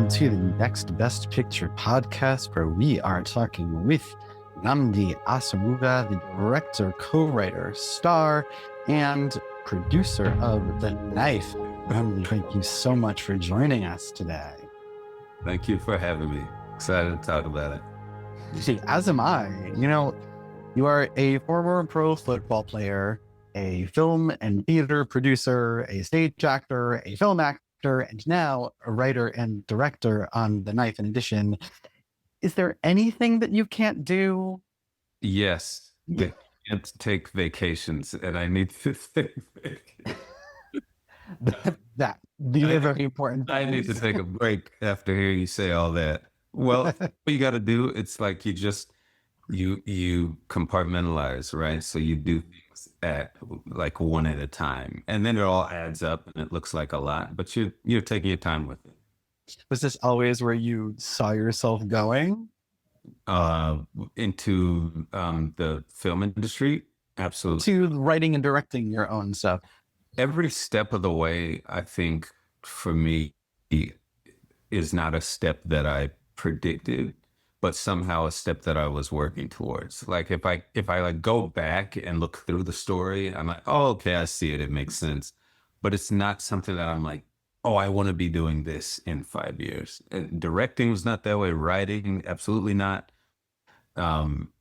welcome to the Next Best Picture podcast, where we are talking with Nnamdi Asomugha, the director, co-writer, star, and producer of The Knife. Thank you so much for joining us today. Thank you for having me. Excited to talk about it. See, as am I. You are a former pro football player, a film and theater producer, a stage actor, a film actor, and now a writer and director on The Knife. In addition, is there anything that you can't do? Yes, I can't take vacations, and I need to take vacations. These are very important. I need to take a break after hearing you say all that. Well, what you got to do, it's like you compartmentalize, right? So you do things at like one at a time, and then it all adds up and it looks like a lot, but you're taking your time with it. Was this always where you saw yourself going? Into the film industry? Absolutely. To writing and directing your own stuff? Every step of the way, I think, for me, is not a step that I predicted, but somehow a step that I was working towards. Like if I like go back and look through the story, I'm like, oh, okay, I see it. It makes sense. But it's not something that I'm like, oh, I want to be doing this in 5 years. And directing was not that way. Writing, absolutely not.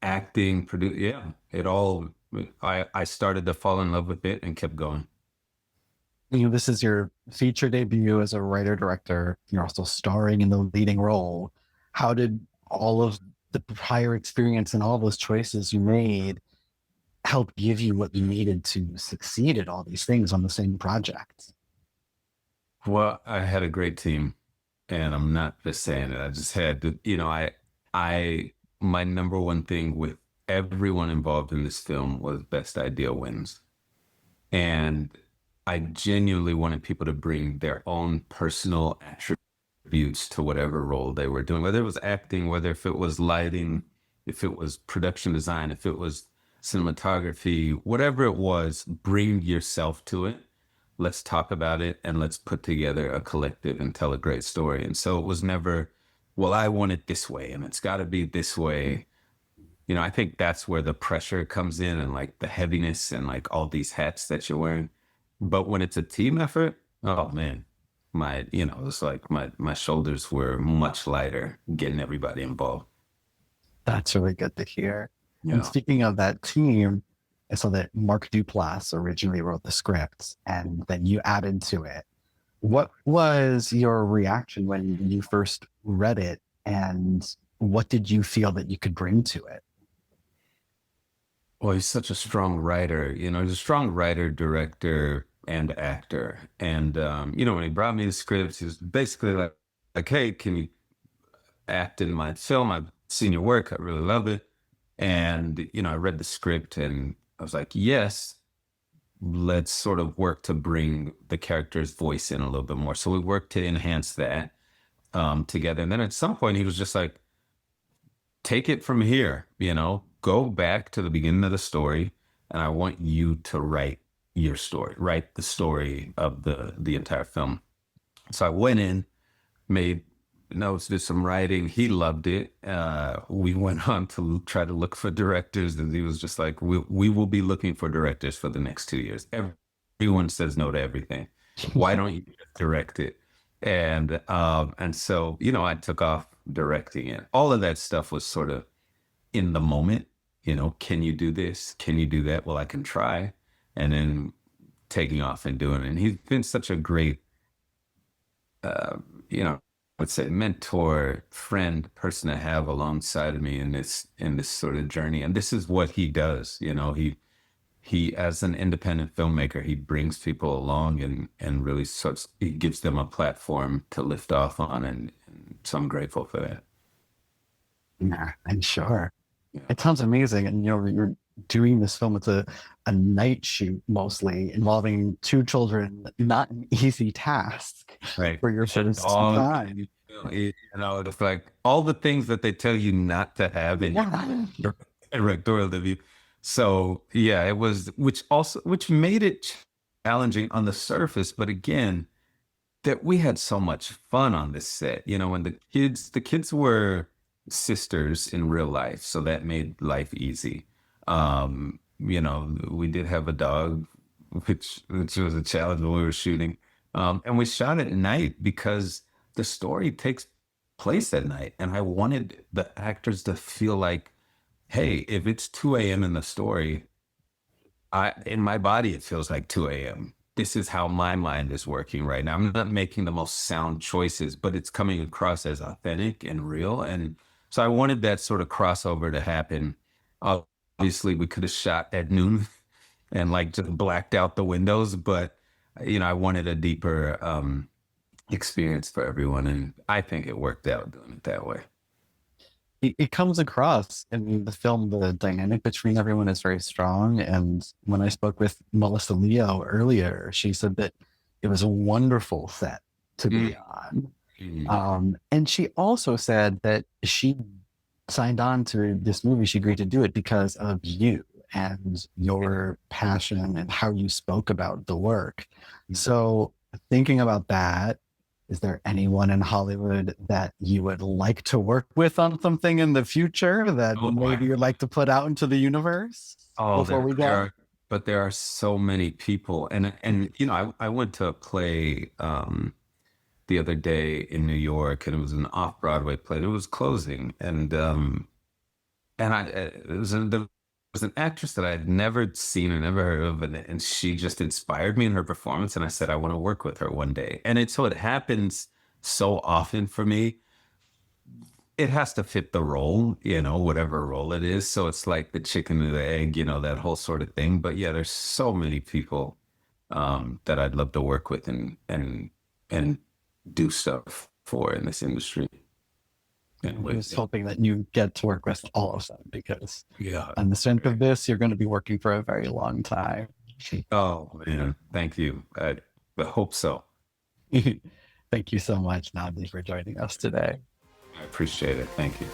Acting, it all, I started to fall in love with it and kept going. This is your feature debut as a writer-director. You're also starring in the leading role. How did all of the prior experience and all those choices you made help give you what you needed to succeed at all these things on the same project? Well, I had a great team, and I'm not just saying it. I just had to, my number one thing with everyone involved in this film was best idea wins. And I genuinely wanted people to bring their own personal attributes to whatever role they were doing, whether it was acting, whether if it was lighting, if it was production design, if it was cinematography, whatever it was, bring yourself to it. Let's talk about it and let's put together a collective and tell a great story. And so it was never, well, I want it this way and it's got to be this way. I think that's where the pressure comes in and like the heaviness and like all these hats that you're wearing. But when it's a team effort, oh man, it's like my shoulders were much lighter getting everybody involved. That's really good to hear. Yeah. And speaking of that team, I saw that Mark Duplass originally wrote the script and then you added to it. What was your reaction when you first read it, and what did you feel that you could bring to it? Well, he's such a strong writer, he's a strong writer, director, and actor. And, when he brought me the script, he was basically like, hey, can you act in my film? I've seen your work. I really love it. And, I read the script and I was like, yes, let's sort of work to bring the character's voice in a little bit more. So we worked to enhance that together. And then at some point he was just like, take it from here, go back to the beginning of the story. And I want you to write your story, write the story of the entire film. So I went in, made notes, did some writing. He loved it. We went on to try to look for directors, and he was just like, we will be looking for directors for the next 2 years. Everyone says no to everything. Why don't you direct it? And so, I took off directing it. All of that stuff was sort of in the moment, can you do this? Can you do that? Well, I can try. And then taking off and doing it. And he's been such a great, let's say mentor, friend, person to have alongside of me in this sort of journey. And this is what he does. He as an independent filmmaker, he brings people along and really he gives them a platform to lift off on. And so I'm grateful for that. Yeah, I'm sure. Yeah. It sounds amazing. And, you're doing this film with a night shoot, mostly involving 2 children, not an easy task, right, for your first time. It's like all the things that they tell you not to have in your directorial debut. So yeah, it was, which made it challenging on the surface. But again, that we had so much fun on this set. You know, when the kids were sisters in real life, so that made life easy. You know, we did have a dog, which was a challenge when we were shooting. And we shot at night because the story takes place at night, and I wanted the actors to feel like, hey, if it's 2 a.m. in the story, in my body, it feels like 2 a.m. This is how my mind is working right now. I'm not making the most sound choices, but it's coming across as authentic and real. And so I wanted that sort of crossover to happen. Obviously, we could have shot at noon and like just blacked out the windows, but you know, I wanted a deeper experience for everyone, and I think it worked out doing it that way. It comes across in the film, the dynamic between everyone is very strong. And when I spoke with Melissa Leo earlier, she said that it was a wonderful set to be on. Mm. And she also said that she signed on to this movie, she agreed to do it because of you and your passion and how you spoke about the work. So, thinking about that, is there anyone in Hollywood that you would like to work with on something in the future that Oh boy. maybe you'd like to put out into the universe Oh, before there, we there go? are, but there are so many people, and you know, I went to a play the other day in New York, and it was an off Broadway play. It was closing, and there was an actress that I had never seen or never heard of, and she just inspired me in her performance, and I said I want to work with her one day, and it happens so often for me. It has to fit the role, you know, whatever role it is. So it's like the chicken or the egg, you know, that whole sort of thing. But yeah, there's so many people that I'd love to work with and do stuff for in this industry. And I'm with just hoping that you get to work with all of them because yeah. on the strength of this, you're going to be working for a very long time. Oh man, thank you. I hope so. Thank you so much, Nnamdi, for joining us today. I appreciate it. Thank you.